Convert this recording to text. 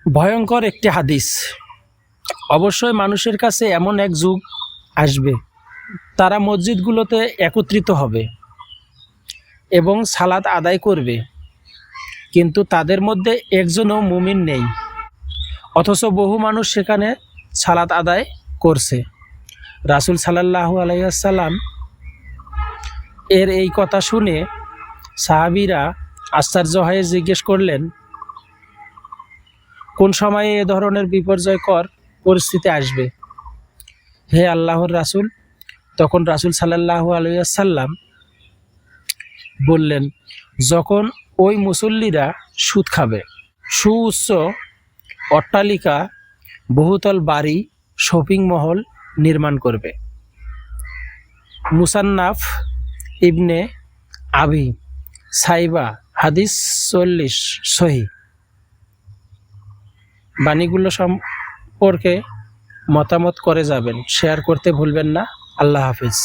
ভয়ঙ্কর একটি হাদিস। অবশ্যই মানুষের কাছে এমন এক যুগ আসবে, তারা মসজিদগুলোতে একত্রিত হবে এবং সালাত আদায় করবে, কিন্তু তাদের মধ্যে একজনও মুমিন নেই, অথচ বহু মানুষ সেখানে সালাত আদায় করছে। রাসূল সাল্লাল্লাহু আলাইহি ওয়াসাল্লাম এর এই কথা শুনে সাহাবীরা আশ্চর্য হয়ে জিজ্ঞেস করলেন, কোন সময়ে এ ধরনের বিপর্যয়কর পরিস্থিতি আসবে হে আল্লাহর রাসূল? তখন রাসূল সাল্লাল্লাহু আলাইহি ওয়াসাল্লাম বললেন, যখন ওই মুসল্লিরা সুদ খাবে, সুউচ্চ অট্টালিকা, বহুতল বাড়ি, শপিং মহল নির্মাণ করবে। মুসান্নাফ ইবনে আবি সাইবা হাদিস 40 সহিহ। বাণীগুলো সম্পর্কে মতামত করে যাবেন, শেয়ার করতে ভুলবেন না। আল্লাহ হাফিজ।